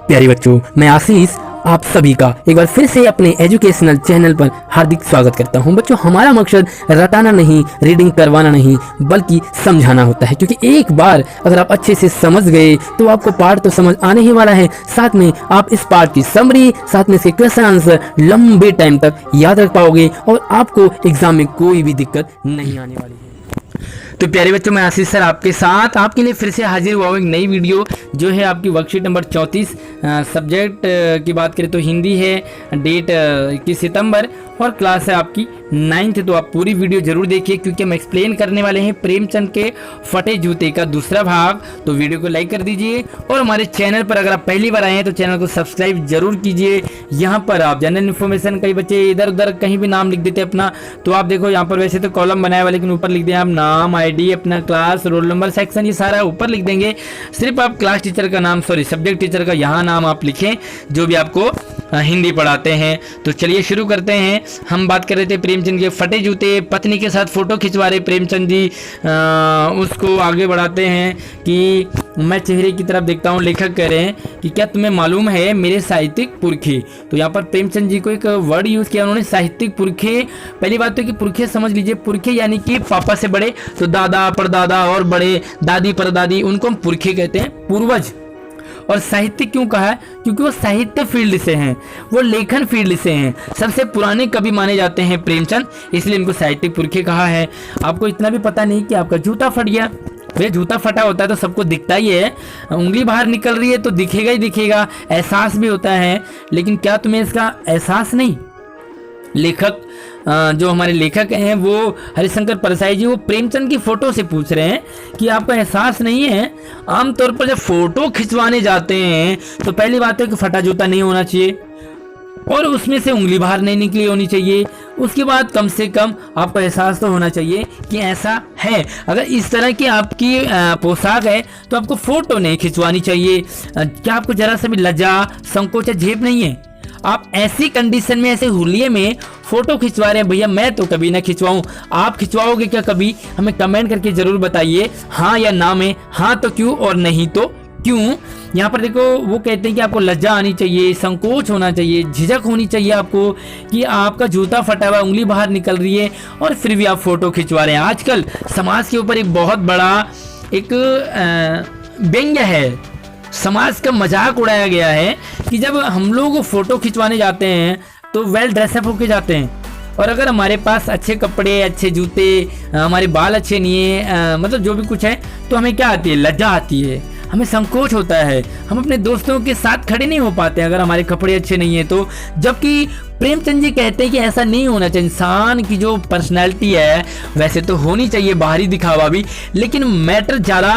प्यारे बच्चों, मैं आशीष आप सभी का एक बार फिर से अपने एजुकेशनल चैनल पर हार्दिक स्वागत करता हूं। बच्चों, हमारा मकसद रटाना नहीं, रीडिंग करवाना नहीं, बल्कि समझाना होता है। क्योंकि एक बार अगर आप अच्छे से समझ गए तो आपको पाठ तो समझ आने ही वाला है, साथ में आप इस पाठ की समरी, साथ में इसके क्वेश्चन आंसर लंबे टाइम तक याद रख पाओगे और आपको एग्जाम में कोई भी दिक्कत नहीं आने वाली है। तो प्यारे बच्चों, मैं आशीष सर आपके साथ आपके लिए फिर से हाजिर हुआ हूँ एक नई वीडियो, जो है आपकी वर्कशीट नंबर 34। सब्जेक्ट की बात करें तो हिंदी है, डेट 21 सितंबर और क्लास है आपकी 9th। तो आप पूरी वीडियो जरूर देखिए, क्योंकि हम एक्सप्लेन करने वाले हैं प्रेमचंद के फटे जूते का दूसरा भाग। तो वीडियो को लाइक कर दीजिए और हमारे चैनल पर अगर आप पहली बार आए हैं तो चैनल को सब्सक्राइब जरूर कीजिए। यहाँ पर आप जनरल इन्फॉर्मेशन, कई बच्चे इधर उधर कहीं भी नाम लिख देते अपना, तो आप देखो यहाँ पर वैसे तो कॉलम बनाया हुआ, लेकिन ऊपर लिख दें आप नाम, ID, अपना क्लास, रोल नंबर, सेक्शन, ये सारा ऊपर लिख देंगे। सिर्फ आप क्लास टीचर का नाम, सब्जेक्ट टीचर का यहाँ नाम आप लिखें, जो भी आपको हिंदी पढ़ाते हैं। तो चलिए शुरू करते हैं। हम बात कर रहे थे प्रेमचंद के फटे जूते, पत्नी के साथ फोटो खिंचवा रहे प्रेमचंद जी। उसको आगे बढ़ाते हैं कि मैं चेहरे की तरफ देखता हूँ। लेखक कह रहे हैं कि क्या तुम्हें मालूम है मेरे साहित्यिक पुरखे। तो यहाँ पर प्रेमचंद जी को एक वर्ड यूज किया उन्होंने, साहित्यिक पुरखे। पहली बात तो कि पुरखे समझ लीजिए, पुरखे यानी कि पापा से बड़े, तो दादा परदादा और बड़े, दादी परदादी, उनको हम पुरखे कहते हैं, पूर्वज। और साहित्य क्यों कहा है? क्योंकि वो साहित्य फील्ड से हैं, वो लेखन फील्ड से हैं, सबसे पुराने कवि माने जाते हैं प्रेमचंद, इसलिए इनको साहित्यिक पुरखे कहा है। आपको इतना भी पता नहीं कि आपका जूता फट गया। भैया, जूता फटा होता है तो सबको दिखता ही है, उंगली बाहर निकल रही है तो दिखेगा ही दिखेगा, एहसास भी होता है। लेकिन क्या तुम्हें इसका एहसास नहीं? लेखक, जो हमारे लेखक हैं वो हरिशंकर परसाई जी, वो प्रेमचंद की फोटो से पूछ रहे हैं कि आपको एहसास नहीं है? आमतौर पर जब फोटो खिंचवाने जाते हैं तो पहली बात है कि फटा जूता नहीं होना चाहिए और उसमें से उंगली बाहर नहीं निकली होनी चाहिए। उसके बाद कम से कम आपको एहसास तो होना चाहिए कि ऐसा है। अगर इस तरह की आपकी पोशाक है तो आपको फोटो नहीं खिंचवानी चाहिए। क्या आपको जरा सा भी लज्जा, संकोच या झेप नहीं है? आप ऐसी कंडीशन में, ऐसे हुलिये में फोटो खिंचवा रहे हैं। भैया, मैं तो कभी ना खिंचवाऊं, आप खिंचवाओगे क्या कभी? हमें कमेंट करके जरूर बताइए, हाँ या ना में। हाँ तो क्यों और नहीं तो क्यों? यहाँ पर देखो, वो कहते हैं कि आपको लज्जा आनी चाहिए, संकोच होना चाहिए, झिझक होनी चाहिए आपको कि आपका जूता फटा हुआ, उंगली बाहर निकल रही है और फिर भी आप फोटो खिंचवा रहे हैं। आजकल समाज के ऊपर एक बहुत बड़ा एक व्यंग्य है, समाज का मजाक उड़ाया गया है कि जब हम लोग फोटो खिंचवाने जाते हैं तो वेल ड्रेसअप होके जाते हैं, और अगर हमारे पास अच्छे कपड़े, अच्छे जूते, हमारे बाल अच्छे नहीं है, मतलब जो भी कुछ है, तो हमें क्या आती है? लज्जा आती है, हमें संकोच होता है, हम अपने दोस्तों के साथ खड़े नहीं हो पाते अगर हमारे कपड़े अच्छे नहीं है तो। जबकि प्रेमचंद जी कहते हैं कि ऐसा नहीं होना चाहिए। इंसान की जो पर्सनैलिटी है वैसे तो होनी चाहिए, बाहरी दिखावा भी, लेकिन मैटर ज़्यादा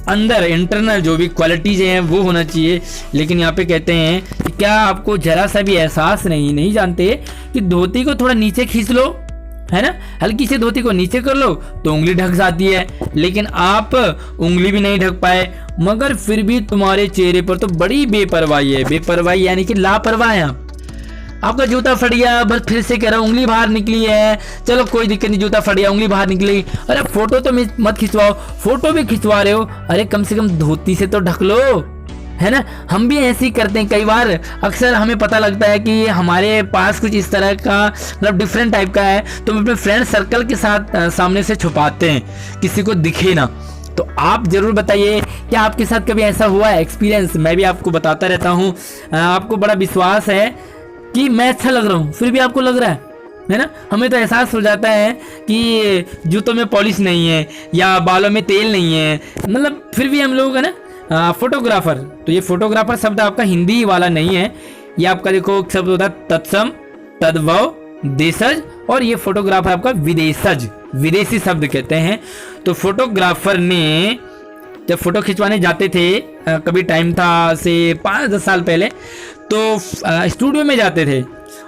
अंदर, इंटरनल जो भी क्वालिटीज हैं वो होना चाहिए। लेकिन यहाँ पे कहते हैं कि क्या आपको जरा सा भी एहसास नहीं जानते कि धोती को थोड़ा नीचे खींच लो, है ना, हल्की से धोती को नीचे कर लो तो उंगली ढक जाती है। लेकिन आप उंगली भी नहीं ढक पाए, मगर फिर भी तुम्हारे चेहरे पर तो बड़ी बेपरवाही है। बेपरवाही यानी कि लापरवाह है आप। आपका जूता फट गया, बस फिर से कह रहा हूँ, उंगली बाहर निकली है, चलो कोई दिक्कत नहीं, जूता फट गया, उंगली बाहर निकली, अरे फोटो तो मत खिंचवाओ। फोटो भी खिंचवा रहे हो, अरे कम से कम धोती से तो ढक लो, है ना। हम भी ऐसे ही करते हैं कई बार। अक्सर हमें पता लगता है कि हमारे पास कुछ इस तरह का, मतलब डिफरेंट टाइप का है, तो हम अपने फ्रेंड सर्कल के साथ सामने से छुपाते हैं, किसी को दिखे ना। तो आप जरूर बताइए, क्या आपके साथ कभी ऐसा हुआ है एक्सपीरियंस? मैं भी आपको बताता रहता हूँ। आपको बड़ा विश्वास है कि मैं अच्छा लग रहा हूँ, फिर भी आपको लग रहा है ना। हमें तो एहसास हो जाता है कि जूतों में पॉलिश नहीं है या बालों में तेल नहीं है, मतलब फिर भी हम लोग, है ना, फोटोग्राफर। तो ये फोटोग्राफर शब्द आपका हिंदी वाला नहीं है, ये आपका देखो शब्द होता है तत्सम, तद्भव, देशज, और ये फोटोग्राफर आपका विदेशज, विदेशी शब्द कहते हैं। तो फोटोग्राफर ने जब फोटो खिंचवाने जाते थे, कभी टाइम था से 5-10 साल पहले, तो स्टूडियो में जाते थे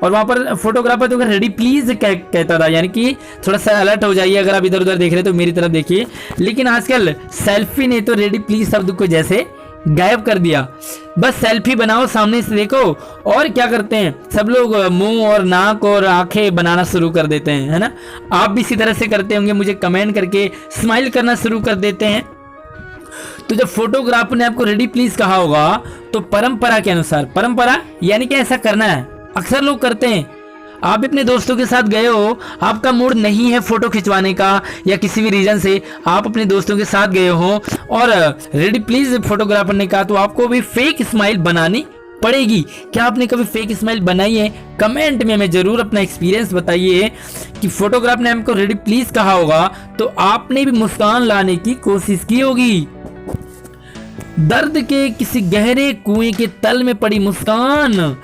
और वहाँ पर फोटोग्राफर तो रेडी प्लीज कहता था, यानी कि थोड़ा सा अलर्ट हो जाइए, अगर आप इधर उधर देख रहे तो मेरी तरफ देखिए। लेकिन आजकल सेल्फी ने तो रेडी प्लीज शब्द को जैसे गायब कर दिया। बस सेल्फी बनाओ, सामने से देखो, और क्या करते हैं सब लोग? मुंह और नाक और आंखें बनाना शुरू कर देते हैं, है ना। आप भी इसी तरह से करते होंगे, मुझे कमेंट करके स्माइल करना शुरू कर देते हैं। तो जब फोटोग्राफर ने आपको रेडी प्लीज कहा होगा तो परंपरा के अनुसार, परंपरा यानी कि ऐसा करना है, अक्सर लोग करते हैं। आप अपने दोस्तों के साथ गए हो, आपका मूड नहीं है फोटो खिंचवाने का या किसी भी रीजन से आप अपने दोस्तों के साथ गए हो और रेडी प्लीज फोटोग्राफर ने कहा, तो आपको भी फेक स्माइल बनानी पड़ेगी। क्या आपने कभी फेक स्माइल बनाई है? कमेंट में हमें जरूर अपना एक्सपीरियंस बताइए कि फोटोग्राफर ने आपको रेडी प्लीज कहा होगा तो आपने भी मुस्कान लाने की कोशिश की होगी। दर्द के किसी गहरे कुएं के तल में पड़ी मुस्कान।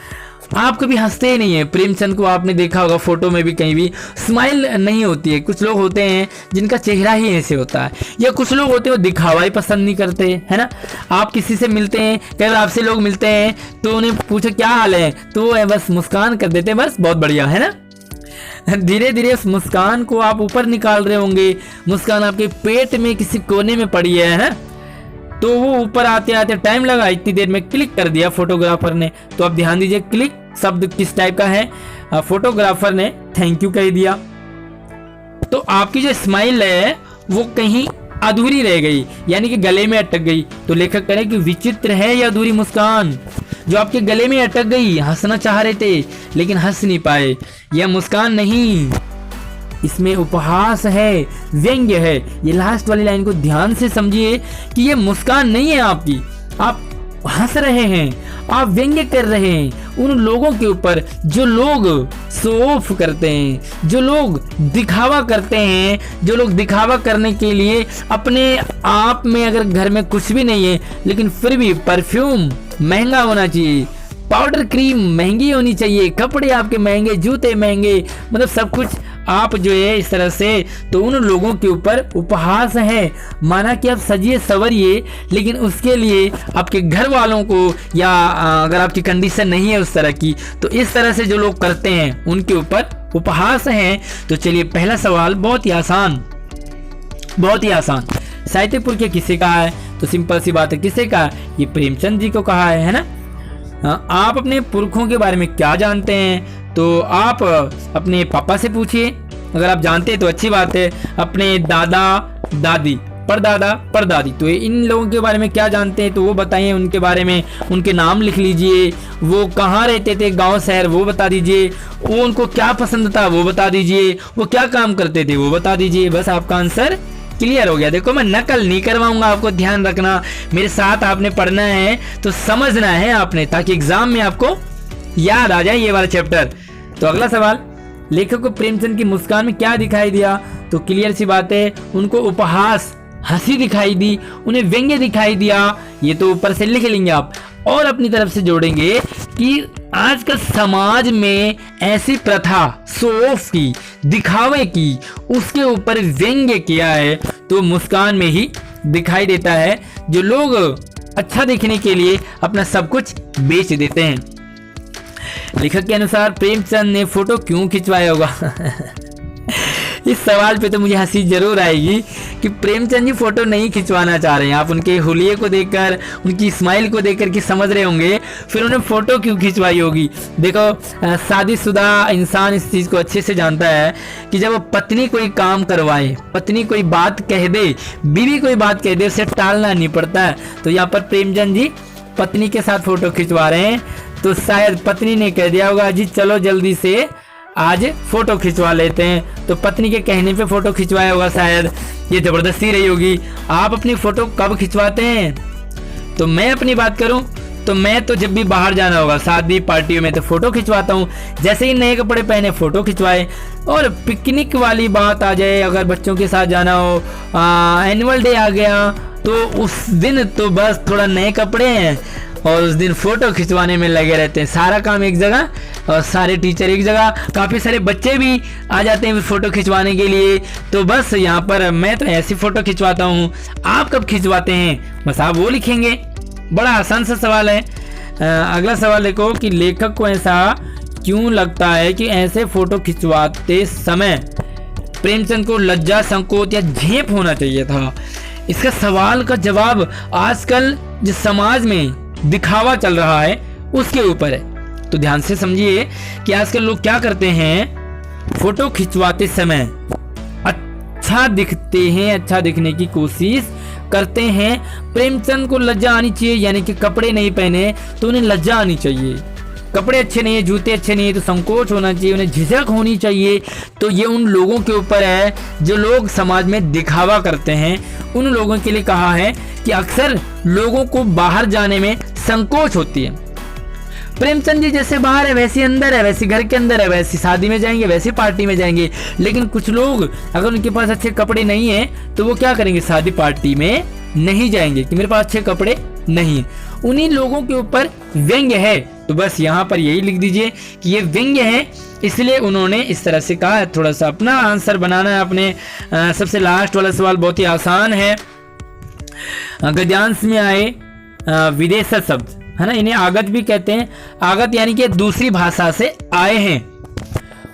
आप कभी हंसते ही नहीं है। प्रेमचंद को आपने देखा होगा फोटो में भी, कहीं भी स्माइल नहीं होती है। कुछ लोग होते हैं जिनका चेहरा ही ऐसे होता है, या कुछ लोग होते हैं वो दिखावा ही पसंद नहीं करते, है ना। आप किसी से मिलते हैं, कई बार आपसे लोग मिलते हैं तो उन्हें पूछो क्या हाल है, तो वो बस मुस्कान कर देते हैं, बस बहुत बढ़िया, है ना। धीरे धीरे उस मुस्कान को आप ऊपर निकाल रहे होंगे, मुस्कान आपके पेट में किसी कोने में पड़ी है, तो वो ऊपर आते आते टाइम लगा, इतनी देर में क्लिक कर दिया फोटोग्राफर ने। तो अब ध्यान दीजिए, क्लिक शब्द किस टाइप का है, फोटोग्राफर ने थैंक यू कह दिया। तो आपकी जो स्माइल है वो कहीं अधूरी रह गई, यानी कि गले में अटक गई। तो लेखक कह रहे कि विचित्र है यह अधूरी मुस्कान जो आपके गले में अटक गई। हंसना चाह रहे थे लेकिन हंस नहीं पाए। यह मुस्कान नहीं, इसमें उपहास है, व्यंग्य है। ये लास्ट वाली लाइन को ध्यान से समझिए कि ये मुस्कान नहीं है आपकी, आप हंस रहे हैं, आप व्यंग्य कर रहे हैं उन लोगों के ऊपर जो लोग शो ऑफ करते हैं, जो लोग दिखावा करते हैं, जो लोग दिखावा करने के लिए अपने आप में, अगर घर में कुछ भी नहीं है लेकिन फिर भी परफ्यूम महंगा होना चाहिए, पाउडर क्रीम महंगी होनी चाहिए, कपड़े आपके महंगे, जूते महंगे, मतलब सब कुछ आप जो है इस तरह से, तो उन लोगों के ऊपर उपहास है। माना कि आप सजिए सवरिए, लेकिन उसके लिए आपके घर वालों को, या अगर आपकी कंडीशन नहीं है उस तरह की, तो इस तरह से जो लोग करते हैं उनके ऊपर उपहास है। तो चलिए पहला सवाल बहुत ही आसान, बहुत ही आसान। साहित्यपुर के किसे कहा है? तो सिंपल सी बात है, किसे कहा? ये प्रेमचंद जी को कहा है ना। आप अपने पुरखों के बारे में क्या जानते हैं? तो आप अपने पापा से पूछिए, अगर आप जानते हैं तो अच्छी बात है। अपने दादा दादी, परदादा परदादी, तो इन लोगों के बारे में क्या जानते हैं तो वो बताइए, उनके बारे में उनके नाम लिख लीजिए। वो कहाँ रहते थे, गांव शहर, वो बता दीजिए। वो उनको क्या पसंद था वो बता दीजिए। वो क्या काम करते थे वो बता दीजिए। बस आपका आंसर क्लियर हो गया। देखो मैं नकल नहीं करवाऊंगा आपको, ध्यान रखना, मेरे साथ आपने पढ़ना है तो समझना है आपने, ताकि एग्जाम में आपको याद आ जाए ये वाला चैप्टर। तो अगला सवाल, लेखक को प्रेमचंद की मुस्कान में क्या दिखाई दिया? तो क्लियर सी बात है, उनको उपहास, हंसी दिखाई दी, उन्हें व्यंग्य दिखाई दिया। ये तो ऊपर से लिख लेंगे आप, और अपनी तरफ से जोड़ेंगे कि आज का समाज में ऐसी प्रथा शो ऑफ की, दिखावे की, उसके ऊपर व्यंग्य किया है तो मुस्कान में ही दिखाई देता है। जो लोग अच्छा दिखने के लिए अपना सब कुछ बेच देते हैं। लेखक के अनुसार प्रेमचंद ने फोटो क्यों खिंचवाया होगा? इस सवाल पे तो मुझे हंसी जरूर आएगी कि प्रेमचंद जी फोटो नहीं खिंचवाना चाह रहे हैं। आप उनके हुलिये को देखकर, उनकी स्माइल को देखकर कि समझ रहे होंगे फिर उन्हें फोटो क्यों खिंचवाई होगी। देखो शादीशुदा इंसान इस चीज को अच्छे से जानता है कि जब पत्नी कोई काम करवाए, पत्नी कोई बात कह दे, बीवी कोई बात कह दे, उसे टालना नहीं पड़ता है। तो यहाँ पर प्रेमचंद जी पत्नी के साथ फोटो खिंचवा रहे हैं, तो शायद पत्नी ने कह दिया होगा जी चलो जल्दी से आज फोटो खिंचवा लेते हैं, तो पत्नी के कहने पे फोटो खिंचवाया होगा शायद। ये जबरदस्ती रही होगी। आप अपनी फोटो कब खिंचवाते हैं? तो मैं अपनी बात करूं तो मैं तो जब भी बाहर जाना होगा, शादी पार्टियों में, तो फोटो खिंचवाता हूं। जैसे ही नए कपड़े पहने फोटो खिंचवाए, और पिकनिक वाली बात आ जाए, अगर बच्चों के साथ जाना हो, एनुअल डे आ गया, तो उस दिन तो बस थोड़ा नए कपड़े हैं और उस दिन फोटो खिंचवाने में लगे रहते हैं। सारा काम एक जगह और सारे टीचर एक जगह, काफ़ी सारे बच्चे भी आ जाते हैं फोटो खिंचवाने के लिए। तो बस यहाँ पर मैं तो ऐसी फोटो खिंचवाता हूँ। आप कब खिंचवाते हैं? बस आप वो लिखेंगे। बड़ा आसान सा सवाल है। अगला सवाल देखो कि लेखक को ऐसा क्यों लगता है कि ऐसे फोटो खिंचवाते समय प्रेमचंद को लज्जा, संकोच या झेप होना चाहिए था? इसका सवाल का जवाब आजकल जिस समाज में दिखावा चल रहा है उसके ऊपर है। तो ध्यान से समझिए कि आजकल लोग क्या करते हैं, फोटो खिंचवाते समय अच्छा दिखते हैं, अच्छा दिखने की कोशिश करते हैं। प्रेमचंद को लज्जा आनी चाहिए, यानी कि कपड़े नहीं पहने तो उन्हें लज्जा आनी चाहिए। कपड़े अच्छे नहीं है, जूते अच्छे नहीं है तो संकोच होना चाहिए, उन्हें झिझक होनी चाहिए। तो ये उन लोगों के ऊपर है जो लोग समाज में दिखावा करते हैं। उन लोगों के लिए कहा है कि अक्सर लोगों को बाहर जाने में संकोच होती है। प्रेमचंद जी जैसे बाहर है वैसे अंदर है, वैसे घर के अंदर है, वैसे शादी में जाएंगे, वैसे पार्टी में जाएंगे। लेकिन कुछ लोग अगर उनके पास अच्छे कपड़े नहीं है तो वो क्या करेंगे, शादी पार्टी में नहीं जाएंगे कि मेरे पास अच्छे कपड़े नहीं है। उन्हीं लोगों के ऊपर व्यंग्य है। तो बस यहाँ पर यही लिख दीजिए कि ये व्यंग्य है, इसलिए उन्होंने इस तरह से कहा है। थोड़ा सा अपना आंसर बनाना है अपने। सबसे लास्ट वाला सवाल बहुत ही आसान है। गद्यांश में आए विदेशज शब्द है ना, इन्हें आगत भी कहते हैं। आगत यानी कि दूसरी भाषा से आए हैं,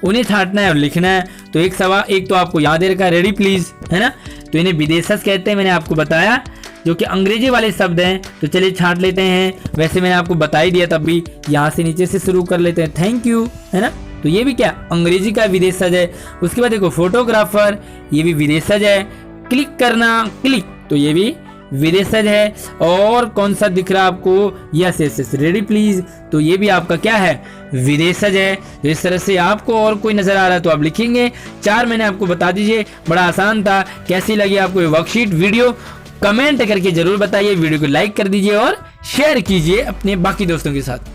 उन्हें छांटना है और लिखना है। तो एक सवाल, एक तो आपको याद रखा है रेडी प्लीज, है ना। तो इन्हें विदेशज कहते हैं, मैंने आपको बताया, जो कि अंग्रेजी वाले शब्द हैं। तो चलिए छांट लेते हैं। वैसे मैंने आपको बता ही दिया तब भी, यहाँ से नीचे से शुरू कर लेते हैं। थैंक यू, है ना। तो ये भी क्या अंग्रेजी का विदेशज है। उसके बाद देखो फोटोग्राफर, ये भी विदेशज है। क्लिक करना, क्लिक, तो ये भी विदेशज है। और कौन सा दिख रहा है आपको, yes yes yes ready please, तो ये भी आपका क्या है, विदेशज है। तो इस तरह से आपको और कोई नजर आ रहा है तो आप लिखेंगे। 4 मैंने आपको बता दीजिए, बड़ा आसान था। कैसी लगी आपको ये वर्कशीट वीडियो, कमेंट करके जरूर बताइए। वीडियो को लाइक कर दीजिए और शेयर कीजिए अपने बाकी दोस्तों के साथ।